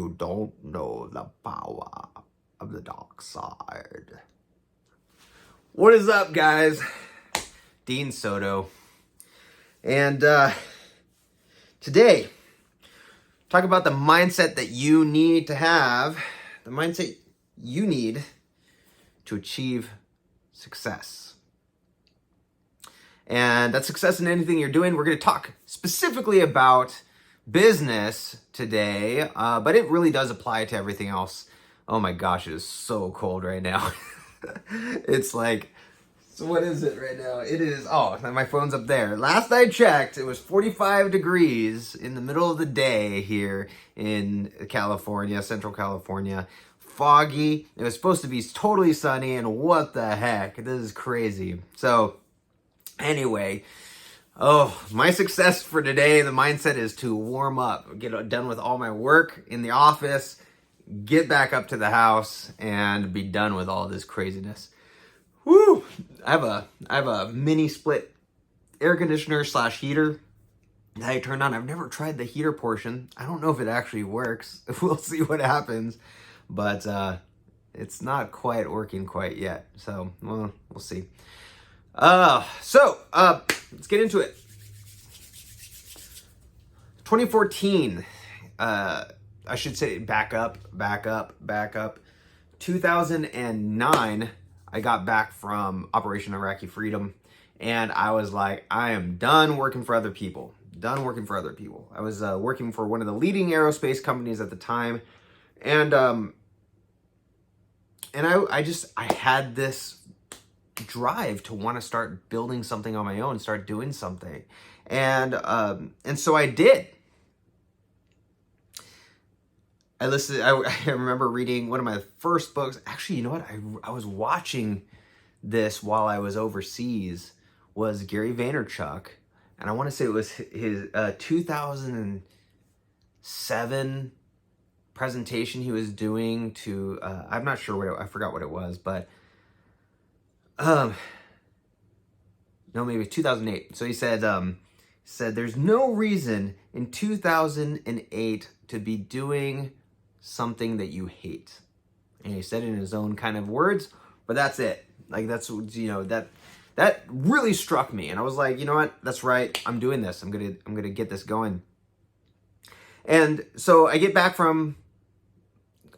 you don't know the power of the dark side. What is up, guys? Dean Soto. And today, talk about the mindset that you need to have, the mindset you need to achieve success. And that's success in anything you're doing. We're going to talk specifically about business today, but it really does apply to everything else. Oh my gosh, it is so cold right now. It's like, so what is it right now? It is, oh, my phone's up there. Last I checked, it was 45 degrees in the middle of the day here in California, Central California. Foggy. It was supposed to be totally sunny, and what the heck? This is crazy. So, anyway, my success for today, the mindset is to warm up, get done with all my work in the office, get back up to the house, and be done with all this craziness. Woo! I have a mini split air conditioner / heater that I turned on. I've never tried the heater portion. I don't know if it actually works. We'll see what happens. But it's not quite working quite yet. So, well, we'll see. Let's get into it. 2014, I should say back up. 2009, I got back from Operation Iraqi Freedom, and I was like, I am done working for other people. I was working for one of the leading aerospace companies at the time, and I had this drive to want to start building something on my own, start doing something. And so I did. I remember reading one of my first books. Actually, you know what? I was watching this while I was overseas, was Gary Vaynerchuk. And I want to say it was his 2007 presentation he was doing to, I'm not sure I forgot what it was, but no, maybe 2008. So he said there's no reason in 2008 to be doing something that you hate. And he said it in his own kind of words, but that's it. Like, that's, that really struck me. And I was like, you know what? That's right. I'm doing this. I'm going to get this going. And so I get back from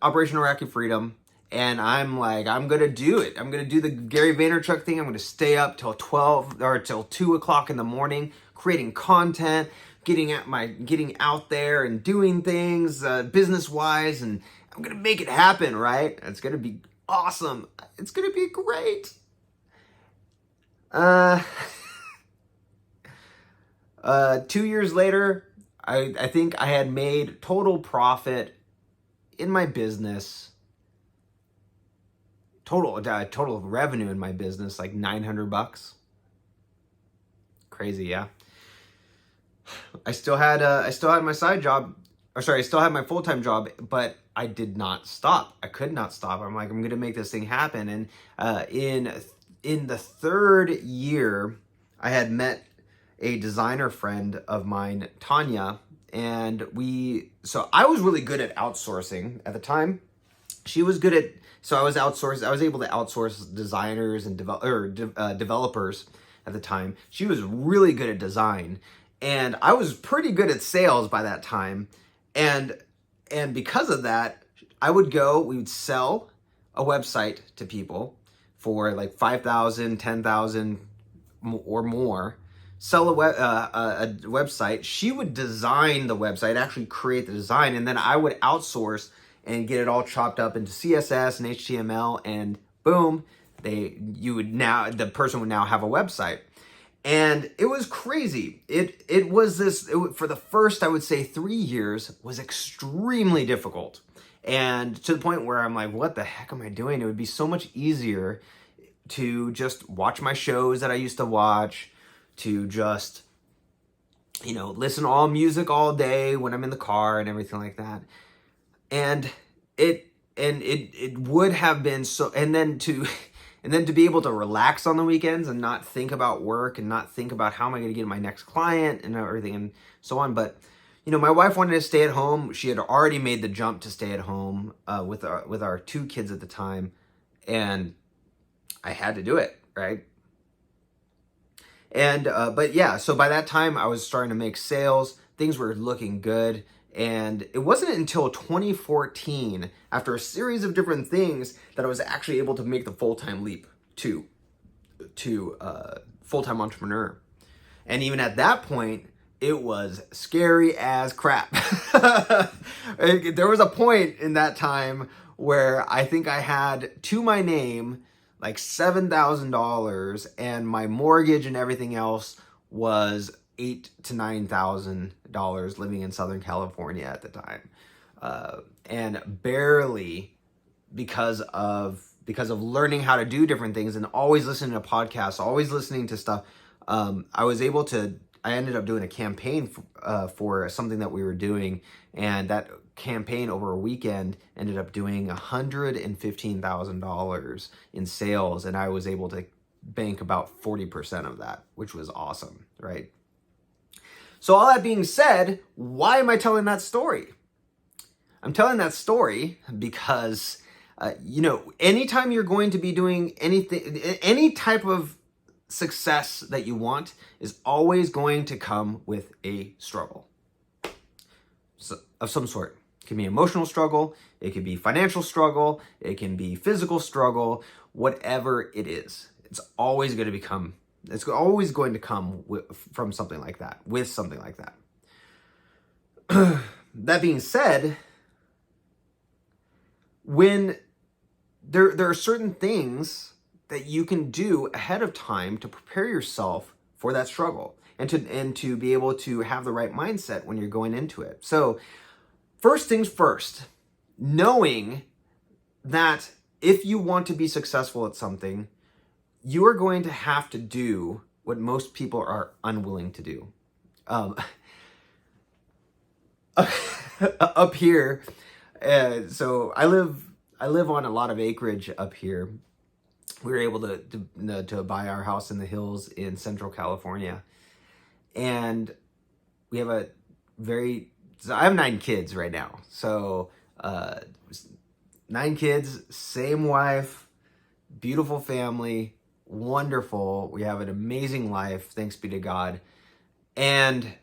Operation Iraqi Freedom, and I'm like, I'm going to do it. I'm going to do the Gary Vaynerchuk thing. I'm going to stay up till 12 or till 2 o'clock in the morning, creating content, getting out there and doing things business-wise, and I'm going to make it happen, right? It's going to be awesome. It's going to be great. 2 years later, I think I had made total profit in my business, total revenue in my business, like $900. Crazy, yeah. I still had my side job, I still had my full-time job, but I did not stop. I could not stop. I'm like, I'm gonna make this thing happen. And in the third year, I had met a designer friend of mine, Tanya, and so I was really good at outsourcing at the time. She was good at, so I was able to outsource designers and developers at the time. She was really good at design, and I was pretty good at sales by that time. And because of that, we would sell a website to people for like $5,000, $10,000 or more. Sell a website. She would design the website, actually create the design, and then I would outsource and get it all chopped up into CSS and HTML, and boom, the person would now have a website. And it was crazy. It was for the first, I would say, 3 years was extremely difficult. And to the point where I'm like, what the heck am I doing? It would be so much easier to just watch my shows that I used to watch, to just, listen to all music all day when I'm in the car and everything like that. And it would have been so, and then to be able to relax on the weekends and not think about work and not think about how am I going to get my next client and everything and so on. But, my wife wanted to stay at home. She had already made the jump to stay at home with our 2 kids at the time, and I had to do it, right? And but yeah, so by that time I was starting to make sales. Things were looking good, and it wasn't until 2014, after a series of different things, that I was actually able to make the full-time leap to full-time entrepreneur. And even at that point, it was scary as crap. There was a point in that time where I think I had to my name like $7,000, and my mortgage and everything else was $8,000 to $9,000, living in Southern California at the time, and barely, because of learning how to do different things and always listening to podcasts, always listening to stuff. I ended up doing a campaign for something that we were doing, and that campaign over a weekend ended up doing $115,000 in sales, and I was able to bank about 40% of that, which was awesome, right? So all that being said, why am I telling that story? I'm telling that story because, anytime you're going to be doing anything, any type of success that you want is always going to come with a struggle of some sort. It can be emotional struggle, it could be financial struggle, it can be physical struggle, whatever it is. It's always going to come from something like that, with something like that. That being said, when there are certain things that you can do ahead of time to prepare yourself for that struggle, and to be able to have the right mindset when you're going into it. So first things first, knowing that if you want to be successful at something, you are going to have to do what most people are unwilling to do. Up here, so I live on a lot of acreage up here. We were able to buy our house in the hills in Central California, and we have I have 9 kids right now. So 9 kids, same wife, beautiful family, wonderful. We have an amazing life, thanks be to God. And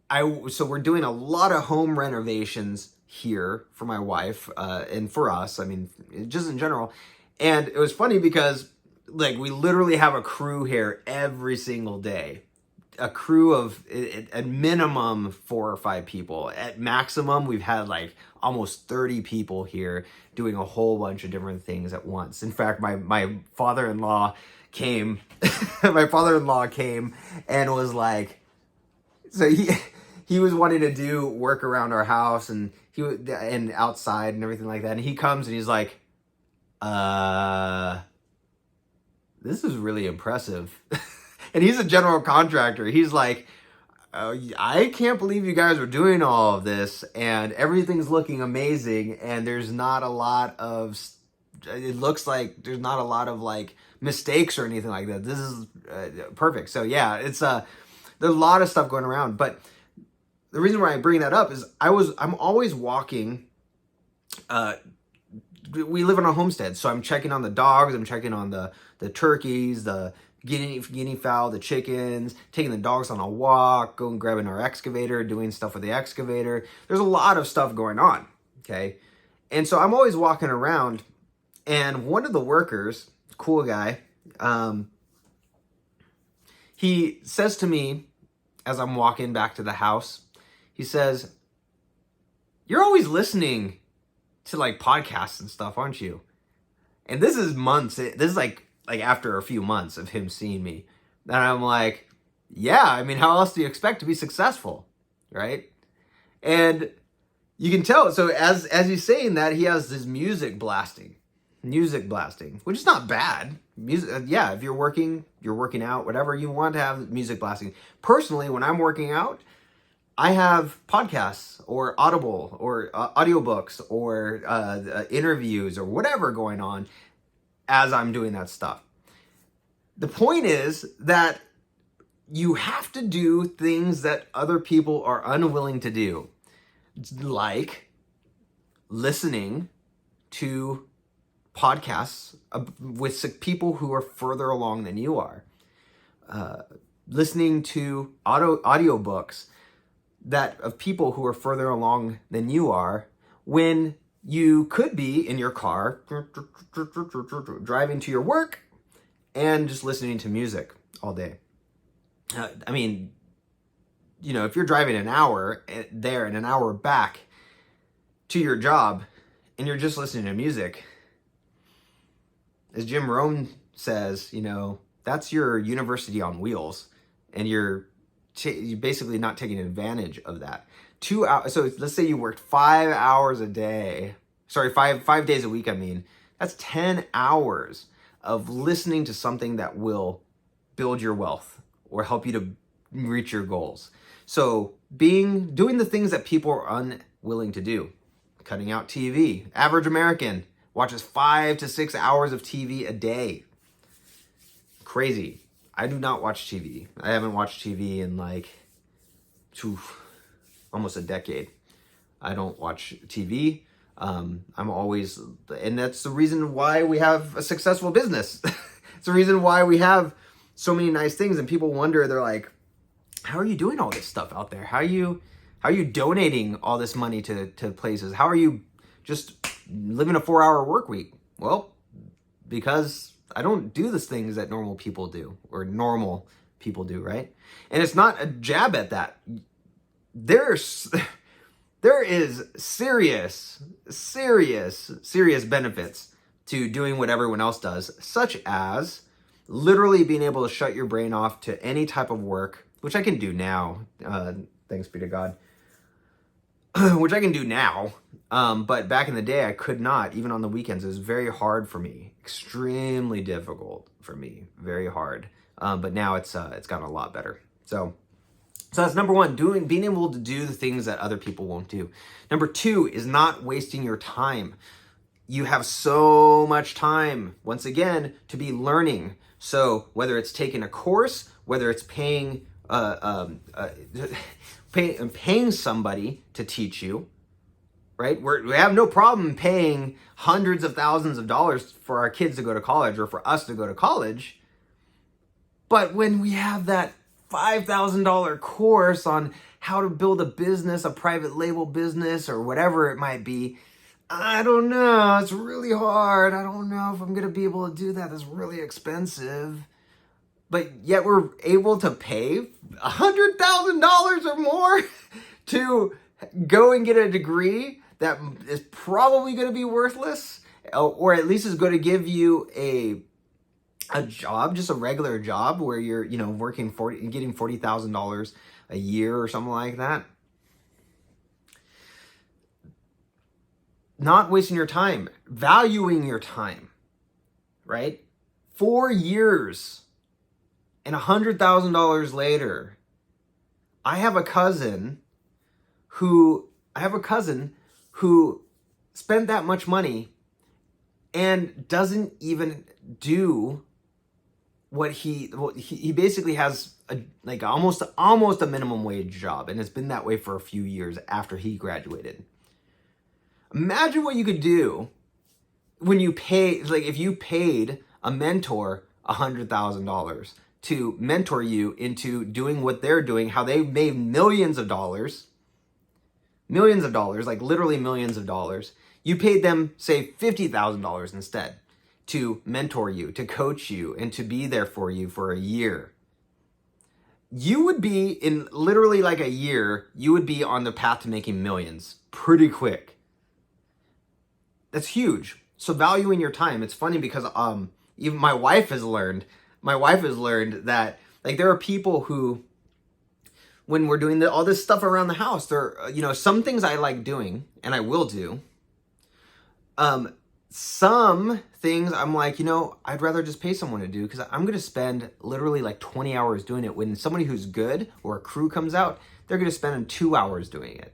so we're doing a lot of home renovations here for my wife, and for us, I mean, just in general. And it was funny because we literally have a crew here every single day. A crew of at minimum 4 or 5 people. At maximum, we've had almost 30 people here doing a whole bunch of different things at once. In fact, my father-in-law came. My father-in-law came and was like, so he was wanting to do work around our house and outside and everything like that. And he comes and he's like, this is really impressive. And he's a general contractor. He's like, I can't believe you guys are doing all of this, and everything's looking amazing, and it looks like there's not a lot of mistakes or anything like that. This is perfect. So yeah, it's there's a lot of stuff going around, but the reason why I bring that up is I'm always walking. We live on a homestead, so I'm checking on the dogs, I'm checking on the turkeys, the guinea fowl, the chickens, taking the dogs on a walk, going grabbing our excavator, doing stuff with the excavator. There's a lot of stuff going on, okay? And so I'm always walking around, and one of the workers, cool guy, he says to me as I'm walking back to the house, he says, "You're always listening to podcasts and stuff, aren't you?" And this is months. This is like after a few months of him seeing me. And I'm like, yeah, I mean, how else do you expect to be successful, right? And you can tell. So as he's saying that, he has this music blasting, which is not bad. Music, yeah, if you're working out, whatever, you want to have music blasting. Personally, when I'm working out, I have podcasts or Audible or audiobooks or interviews or whatever going on as I'm doing that stuff. The point is that you have to do things that other people are unwilling to do, like listening to podcasts with people who are further along than you are, listening to audiobooks that of people who are further along than you are, when you could be in your car driving to your work and just listening to music all day. I mean, if you're driving an hour there and an hour back to your job and you're just listening to music, as Jim Rohn says, that's your university on wheels, and you're basically not taking advantage of that. 2 hours. So let's say you worked 5 hours a day. Sorry, five days a week. I mean, that's 10 hours of listening to something that will build your wealth or help you to reach your goals. So doing the things that people are unwilling to do, cutting out TV. Average American watches 5 to 6 hours of TV a day. Crazy. I do not watch TV. I haven't watched TV in almost a decade. I don't watch TV. I'm always, and that's the reason why we have a successful business. It's the reason why we have so many nice things, and people wonder, they're like, how are you doing all this stuff out there? How are you donating all this money to places? How are you just living a 4-hour work week? Well, because I don't do the things that normal people do, right? And it's not a jab at that. There is serious benefits to doing what everyone else does, such as literally being able to shut your brain off to any type of work, which I can do now, thanks be to God, which I can do now. But back in the day, I could not. Even on the weekends, it was very hard for me, extremely difficult for me, very hard. But now it's gotten a lot better. So that's number one, being able to do the things that other people won't do. Number two is not wasting your time. You have so much time, once again, to be learning. So whether it's taking a course, whether it's paying somebody to teach you, right? We have no problem paying hundreds of thousands of dollars for our kids to go to college or for us to go to college. But when we have that $5,000 course on how to build a business, a private label business, or whatever it might be, I don't know. It's really hard. I don't know if I'm going to be able to do that. It's really expensive. But yet we're able to pay $100,000 or more to go and get a degree that is probably going to be worthless, or at least is going to give you a job, just a regular job where you're, working getting $40,000 a year or something like that. Not wasting your time, valuing your time, right? 4 years and $100,000 later, I have a cousin who spent that much money and doesn't even do what he basically has almost a minimum wage job, and it's been that way for a few years after he graduated. Imagine what you could do when you if you paid a mentor $100,000 to mentor you into doing what they're doing, how they made millions of dollars, like literally millions of dollars. You paid them, say, $50,000 instead to mentor you, to coach you, and to be there for you for a year. You would be, in literally like a year, you would be on the path to making millions pretty quick. That's huge. So valuing your time. It's funny because even my wife has learned that there are people who, when we're doing all this stuff around the house, some things I like doing and I will do. Some things I'm like, I'd rather just pay someone to do, because I'm going to spend literally 20 hours doing it. When somebody who's good or a crew comes out, they're going to spend 2 hours doing it.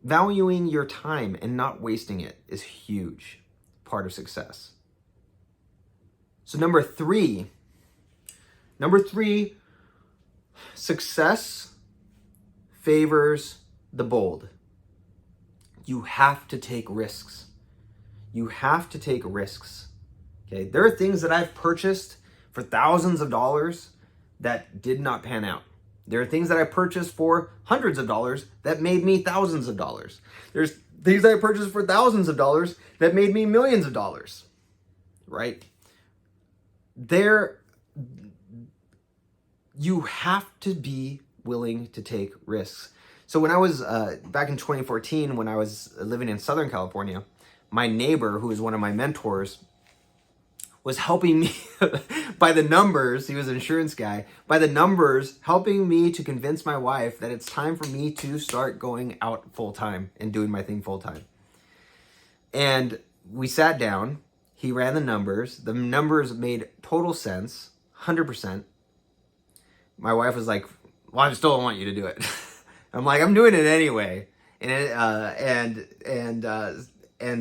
Valuing your time and not wasting it is huge part of success. So number three, Success favors the bold. You have to take risks. You have to take risks. Okay, there are things that I've purchased for thousands of dollars that did not pan out. There are things that I purchased for hundreds of dollars that made me thousands of dollars. There's things that I purchased for thousands of dollars that made me millions of dollars, right? You have to be willing to take risks. So when I was, back in 2014, when I was living in Southern California, my neighbor, who was one of my mentors, was helping me by the numbers. He was an insurance guy. By the numbers, helping me to convince my wife that it's time for me to start going out full time and doing my thing full time. And we sat down. He ran the numbers. The numbers made total sense, 100%. My wife was like, "Well, I still don't want you to do it." I'm like, "I'm doing it anyway." And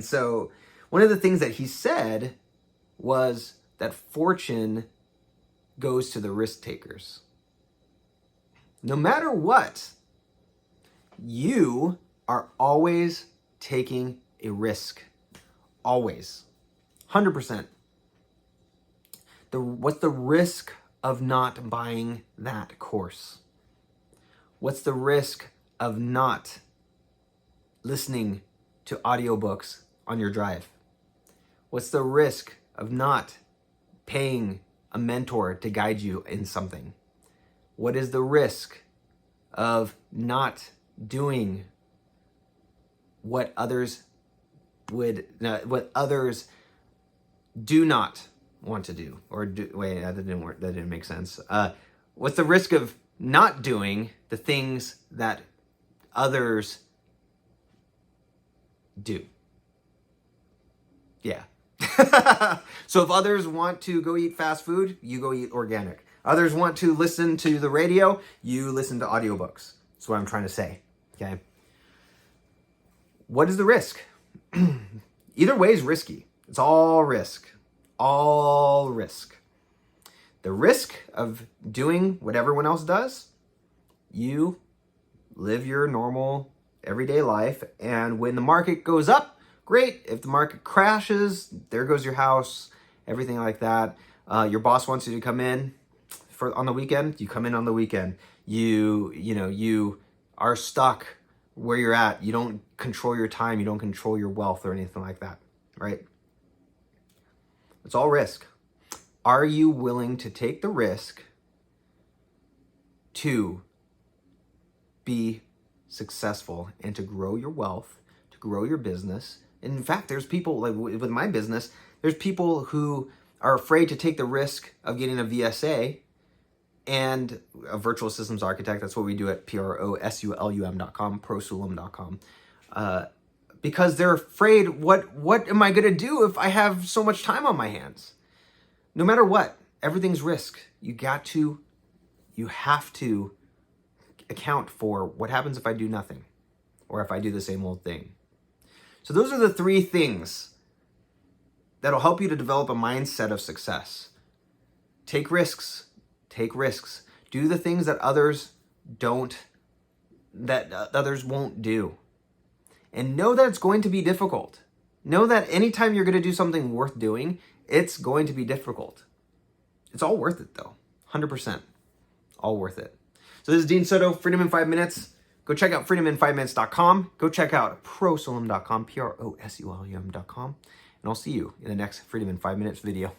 so one of the things that he said was that fortune goes to the risk takers. No matter what, you are always taking a risk. Always. 100%. What's the risk of not buying that course? What's the risk of not listening to audiobooks on your drive? What's the risk of not paying a mentor to guide you in something? What is the risk of not doing what others do not want to do? Or do, wait, that didn't work. That didn't make sense. What's the risk of not doing the things that others do? Yeah. So if others want to go eat fast food, you go eat organic. Others want to listen to the radio, you listen to audiobooks. That's what I'm trying to say. Okay. What is the risk? Either way is risky. It's all risk. All risk. The risk of doing what everyone else does, you live your normal everyday life, and when the market goes up, great. If the market crashes, there goes your house, everything like that. Your boss wants you to come in on the weekend, you come in on the weekend. You are stuck where you're at. You don't control your time, you don't control your wealth or anything like that, right? It's all risk. Are you willing to take the risk to be successful and to grow your wealth, to grow your business? And in fact, there's people, like with my business, there's people who are afraid to take the risk of getting a VSA and a virtual systems architect. That's what we do at prosulum.com, prosulum.com. Because they're afraid, what am I going to do if I have so much time on my hands? No matter what, everything's risk. You have to account for what happens if I do nothing or if I do the same old thing. So those are the three things that'll help you to develop a mindset of success. Take risks. Take risks. Do the things that others won't do. And know that it's going to be difficult. Know that anytime you're going to do something worth doing, it's going to be difficult. It's all worth it though. 100%. All worth it. So this is Dean Soto, Freedom in 5 Minutes. Go check out freedomin5minutes.com. Go check out prosulum.com, prosulum.com. And I'll see you in the next Freedom in 5 Minutes video.